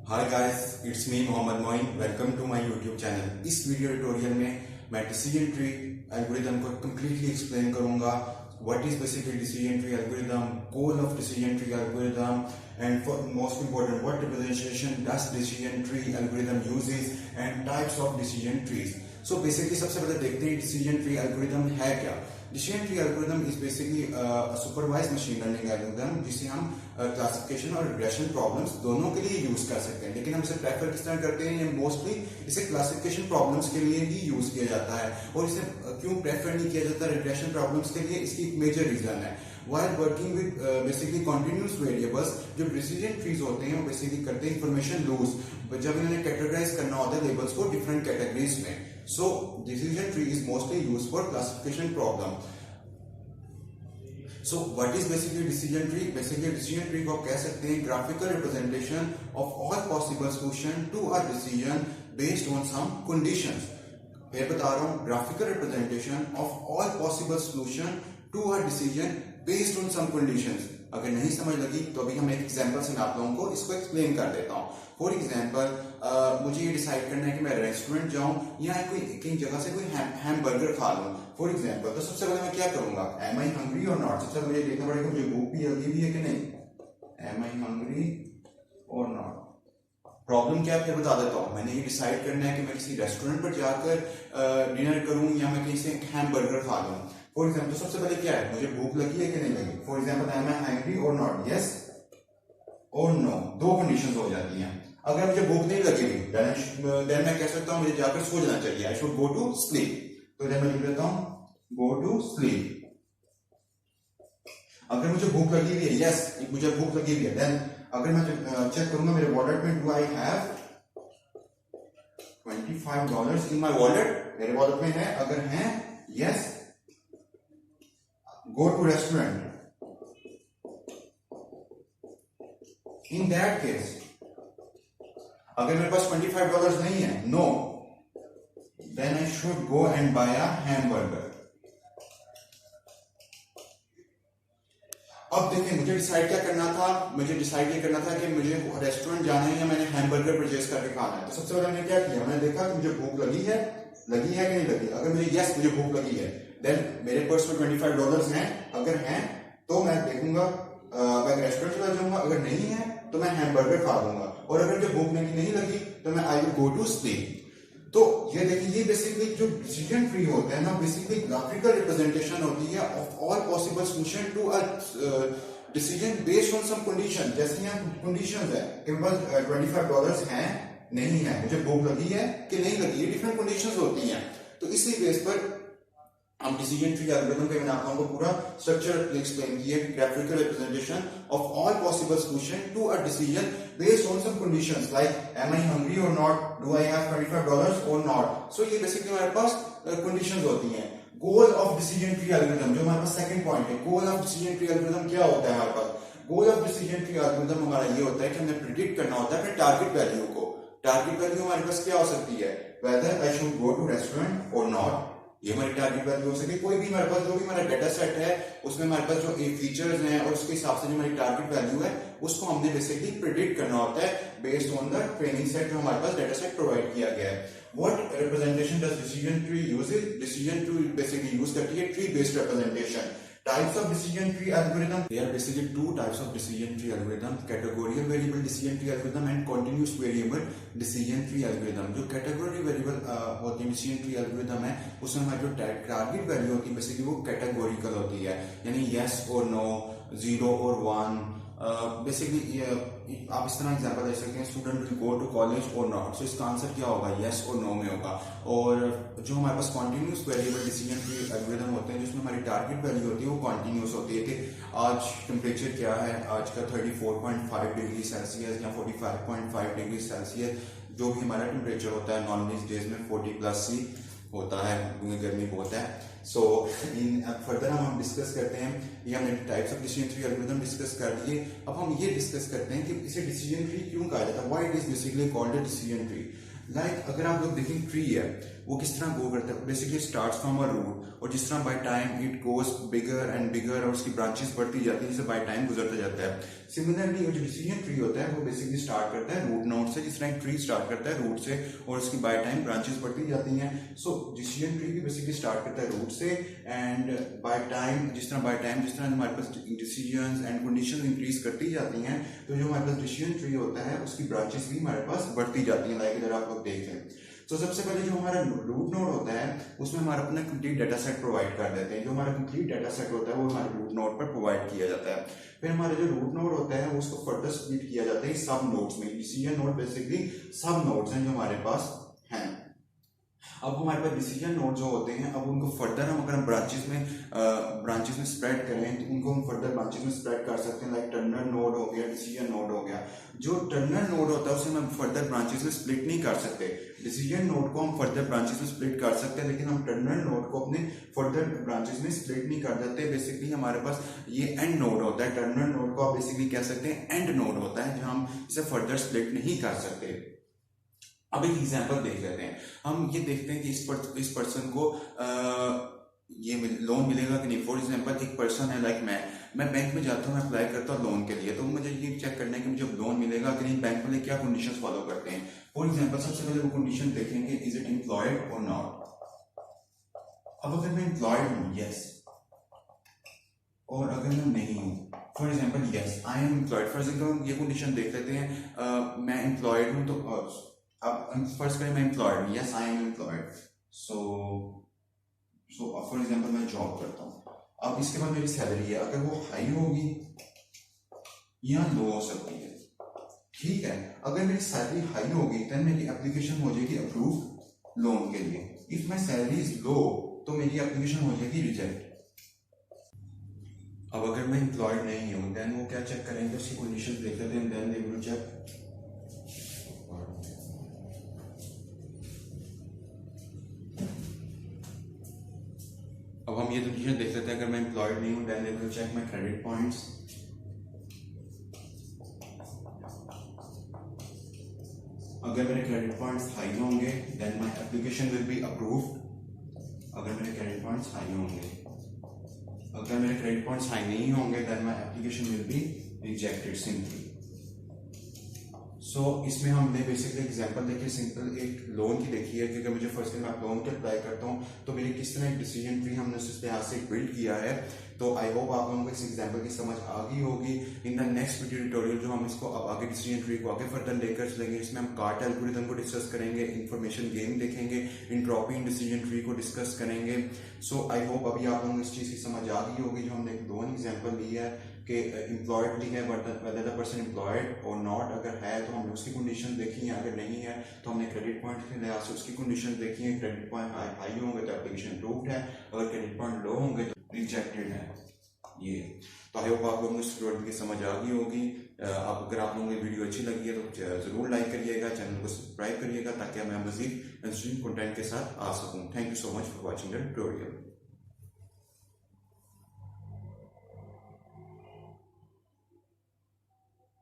Hi guys, it's me Mohammad Moin. Welcome to my YouTube channel. इस video tutorial में मैं decision tree algorithm को completely explain करूंगा। What is basically decision tree algorithm, goal of decision tree algorithm, and most important what representation does decision tree algorithm uses and types of decision trees. So basically सबसे पहले देखते हैं decision tree algorithm है क्या। Decision tree algorithm is basically supervised machine learning algorithm जिसे हम classification और regression problems दोनों के लिए यूज कर सकते हैं। लेकिन हम इसे प्रेफर किस तरह करते हैं, मोस्टली इसे क्लासिफिकेशन प्रॉब्लम्स के लिए ही यूज किया जाता है। और इसे क्यों प्रेफर नहीं किया जाता रिग्रेशन प्रॉब्लम्स के लिए, इसकी एक मेजर रीजन है। While working with basically continuous variables, जो डिसीजन ट्रीज होते हैं वो बेसिकली करते हैं इंफॉर्मेशन लूज जब इन्होंने कैटेगराइज करना होता है लेबल्स को डिफरेंट कैटेगरीज में। So decision tree is mostly use for classification problem. So what is basically decision tree? Basically decision tree को कह सकते हैं graphical representation of all possible solution to a decision based on some conditions. फिर बता रहा हूं, graphical representation of all possible solution to a decision based on some conditions. अगर नहीं समझ लगी तो अभी हम एक एग्जांपल से आप लोगों को इसको एक्सप्लेन कर देता हूं। फॉर एग्जांपल मुझे ये डिसाइड करना है कि मैं रेस्टोरेंट जाऊं या कोई कहीं जगह से कोई हैमबर्गर खा लूं। फॉर एग्जांपल तो सबसे पहले मैं क्या करूंगा, एम आई हंग्री और नॉट। सबसे मुझे देखना पड़ेगा मुझे भूख भी लगी भी है कि नहीं, एम आई हंग्री और नॉट। प्रॉब्लम क्या है फिर बता देता हूँ। मैंने ये डिसाइड करना है कि मैं किसी रेस्टोरेंट पर जाकर डिनर करूं या मैं कहीं से हैमबर्गर खा लूं। फॉर एग्जाम्पल तो सबसे पहले क्या है, मुझे भूख लगी है कि नहीं लगी। For example am I hungry और नॉट, यस और नो, दो कंडीशंस हो जाती हैं। अगर मुझे भूख नहीं लगेगी देन मैं कह सकता हूं मुझे जाकर सो जाना चाहिए, I should go to sleep. तो मैं लिख देता हूं गो टू स्लीप। अगर मुझे भूख लगी हुई है, यस मुझे भूख लगी हुई है, देन अगर मैं चेक करूंगा मेरे वॉलेट में, do I have $25 in my wallet, मेरे वॉलेट में है। अगर है, yes go to restaurant. In that case, अगर मेरे पास $25 नहीं है, no, then I should go and buy a hamburger. अब देखिए मुझे डिसाइड क्या करना था, मुझे डिसाइड ये करना था कि मुझे रेस्टोरेंट जाना है या मैंने हैमबर्गर परचेज करके खाना है। तो सबसे पहले मैंने क्या किया, मैंने देखा कि मुझे भूख लगी है कि नहीं लगी। अगर मुझे यस मुझे भूख लगी है, देन मेरे पर्स में $25 हैं। अगर हैं तो मैं देखूंगा मैं रेस्टोरेंट चला जाऊंगा, अगर नहीं है तो मैं हैमबर्गर खा लूंगा। और अगर मुझे भूख नहीं लगी तो मैं I will go to sleep. तो ये देखिए, ये बेसिकली जो डिसीजन ट्री होता है ना, बेसिकली ग्राफिकल रिप्रेजेंटेशन होती है of all possible solution to a decision based on some condition. जैसे यहाँ कंडीशंस है कि मेरे पास $25 हैं, नहीं है, मुझे भूख लगी है कि नहीं लगी, ये डिफरेंट कंडीशंस होती हैं। तो इसी बेस पर हम डिसीजन ट्री एल्गोरिथम के मैंने आप लोगों को पूरा स्ट्रक्चर एक्सप्लेन किया, graphical representation of all possible solution to a decision based on some conditions like am I hungry और नॉट, डू आई हैव $25 और नॉट। सो ये बेसिकली हमारे पास कंडीशंस होती हैं। Goal of decision tree algorithm जो हमारे पास सेकंड पॉइंट है, goal of decision tree algorithm क्या होता है हमारे पास। Goal of decision tree algorithm हमारा ये होता है कि हमें प्रिडिक्ट करना होता है अपने टारगेट वैल्यू को। टारगेट वैल्यू हमारे पास क्या हो सकती है, whether I should go to restaurant और नॉट, ये हमारी टारगेट वैल्यू हो सकती है। कोई भी हमारे पास जो भी हमारा डेटा सेट है उसमें हमारे पास जो फीचर्स हैं और उसके हिसाब से जो हमारी टारगेट वैल्यू है उसको हमने बेसिकली प्रिडिक्ट करना होता है based on the training set जो हमारे पास डेटा सेट प्रोवाइड किया गया है। What representation does decision tree uses? Decision tree basically use करती है tree based representation. Types of decision tree algorithm. There are basically two types of decision tree algorithm: categorical variable decision tree algorithm and continuous variable decision tree algorithm. जो category variable होती है decision tree algorithm है, उसमें हमारी जो target value होती है basically वो categorical होती है, यानी yes और no, 0 और 1। बेसिकली आप इस तरह एग्जांपल दे सकते हैं, student will go to college और नॉट। सो इसका आंसर क्या होगा, यस और नो में होगा। और जो हमारे पास continuous variable decision tree algorithm होते हैं जिसमें हमारी टारगेट वैल्यू होती है वो कॉन्टिन्यूस होती है कि आज टेम्परेचर क्या है, आज का 34.5 डिग्री सेल्सियस या 45.5 डिग्री सेल्सियस, जो भी हमारा टेम्परेचर होता है। नॉर्मली डेज में 40+ होता है क्योंकि गर्मी बहुत है। सो इन फर्दर हम डिस्कस करते हैं, ये हमने types of decision tree algorithm discuss कर दिए। अब हम ये डिस्कस करते हैं कि इसे डिसीजन ट्री क्यों कहा जाता है, why it is basically called a decision tree. Like अगर आप लोग देखें ट्री है, वो किस तरह गो करता है, basically starts from a root और जिस तरह by time it goes bigger and bigger और उसकी ब्रांचेस बढ़ती जाती है जैसे बाय टाइम गुजरता जाता है। सिमिलरली जो डिसीजन ट्री होता है वो बेसिकली स्टार्ट करता है रूट नोड से, जिस तरह एक ट्री स्टार्ट करता है रूट से और उसकी बाय टाइम ब्रांचेस बढ़ती जाती हैं। सो डिसीजन ट्री भी बेसिकली स्टार्ट करता है रूट से एंड बाय टाइम जिस तरह हमारे पास डिसीजंस एंड कंडीशंस इंक्रीज करती जाती हैं तो जो हमारे पास डिसीजन ट्री होता है उसकी ब्रांचेस भी हमारे पास बढ़ती जाती हैं। लाइक इधर आप लोग देख लें। तो सबसे पहले जो हमारा रूट नोड होता है उसमें हमारा अपना कंप्लीट डाटा सेट प्रोवाइड कर देते हैं। जो हमारा कंप्लीट डाटा सेट होता है वो हमारे रूट नोड पर प्रोवाइड किया जाता है। फिर हमारा जो रूट नोड होता है वो उसको फर्दर स्प्लिट किया जाता है सब नोड्स में। डिसीजन नोड बेसिकली सब नोड्स हैं जो हमारे पास हैं। अब हमारे पास डिसीजन नोड जो होते हैं अब उनको फर्दर हम अगर ब्रांचेस में स्प्रेड करें तो उनको हम फर्दर ब्रांचेस में स्प्रेड कर सकते हैं। लाइक टर्मिनल नोड हो गया, डिसीजन नोड हो गया। जो टर्मिनल नोड होता है उसे हम फर्दर ब्रांचेस में स्प्लिट नहीं कर सकते। डिसीजन नोड को हम फर्दर ब्रांचेस में स्प्लिट कर सकते हैं लेकिन हम टर्मिनल नोड को अपने फर्दर ब्रांचेस में स्प्लिट नहीं कर देते। बेसिकली हमारे पास ये एंड नोड होता है। टर्मिनल नोड को आप बेसिकली कह सकते हैं एंड नोड होता है जहां हम इसे फर्दर स्प्लिट नहीं कर सकते। अब एक एग्जांपल देख लेते हैं। हम ये देखते हैं कि इस पर्सन को ये लोन मिलेगा कि नहीं। फॉर एग्जांपल एक पर्सन है लाइक मैं बैंक में जाता हूँ, मैं अप्लाई करता हूँ लोन के लिए, तो मुझे ये चेक करना है कि मुझे लोन मिलेगा कि नहीं। बैंक वाले क्या कंडीशंस फॉलो करते हैं। फॉर एग्जांपल सबसे पहले वो कंडीशन देखेंगे इज इट एम्प्लॉयड और नॉट। अब अगर मैं एम्प्लॉयड हूँ यस, और अगर मैं नहीं हूँ for example yes I am employed. For example ये कंडीशन देख लेते हैं। मैं एम्प्लॉयड हूँ तो अब फर्स्ट करें मैं एम्प्लॉयड हूँ, yes I am employed. So for example मैं जॉब करता हूँ। अब इसके बाद मेरी सैलरी है, अगर वो हाई होगी या लो हो सकती है, ठीक है। अगर मेरी सैलरी हाई होगी देन मेरी एप्लीकेशन हो जाएगी अप्रूव लोन के लिए। If my salary is low तो मेरी एप्लीकेशन हो जाएगी रिजेक्ट। अब अगर मैं एम्प्लॉयड नहीं हूँ देन वो क्या चेक करेंगे, उसकी कंडीशन देख लेते हैं। देन दे विल चेक अब हम ये कंडीशन देख लेते हैं। अगर मैं एम्प्लॉयड नहीं हूँ then they will check my credit points. अगर मेरे क्रेडिट पॉइंट्स हाई होंगे then my application will be approved. अगर मेरे क्रेडिट पॉइंट्स हाई होंगे, अगर मेरे क्रेडिट पॉइंट्स हाई नहीं होंगे then my application will be rejected simply. So इसमें हमने बेसिकली एग्जांपल देखी, सिंपल एक लोन की देखी है कि अगर मुझे फर्स्ट टाइम लोन के अप्लाई करता हूँ तो मेरी किस तरह एक डिसीजन ट्री हमने उस लिहाज से बिल्ड किया है। तो आई होप आप लोगों को इस एग्जांपल की समझ आ गई होगी। In the next video tutorial जो हम इसको अब आगे डिसीजन ट्री को आगे फर्दर लेकर चलेंगे, इसमें हम कार्ट एल्गोरिथम को डिस्कस करेंगे, इंफॉर्मेशन गेम देखेंगे, एंट्रोपी इन डिसीजन ट्री को डिस्कस करेंगे। सो आई होप अभी आप लोगों को इस चीज़ की समझ आ गई होगी। जो हमने एक लोन एग्जाम्पल ली है कि एम्प्लॉयड ली है वेदर द पर्सन एम्प्लॉयड और नॉट। अगर है तो हमने उसकी कंडीशन देखी है, अगर नहीं है तो हमने क्रेडिट पॉइंट के लिहाज से उसकी कंडीशन देखी है। क्रेडिट पॉइंट हाई होंगे तो एप्लीकेशन अप्रूव्ड है, अगर क्रेडिट पॉइंट लो होंगे तो रिजेक्टेड है। ये तो आई होप आप लोगों को इस ट्यूटोरियल की समझ आ गई होगी। अगर आप लोगों को वीडियो अच्छी लगी है तो जरूर लाइक करिएगा, चैनल को सब्सक्राइब करिएगा ताकि मैं मजीद इंटरेस्टिंग कंटेंट के साथ आ सकूं। Thank you so much for watching the tutorial.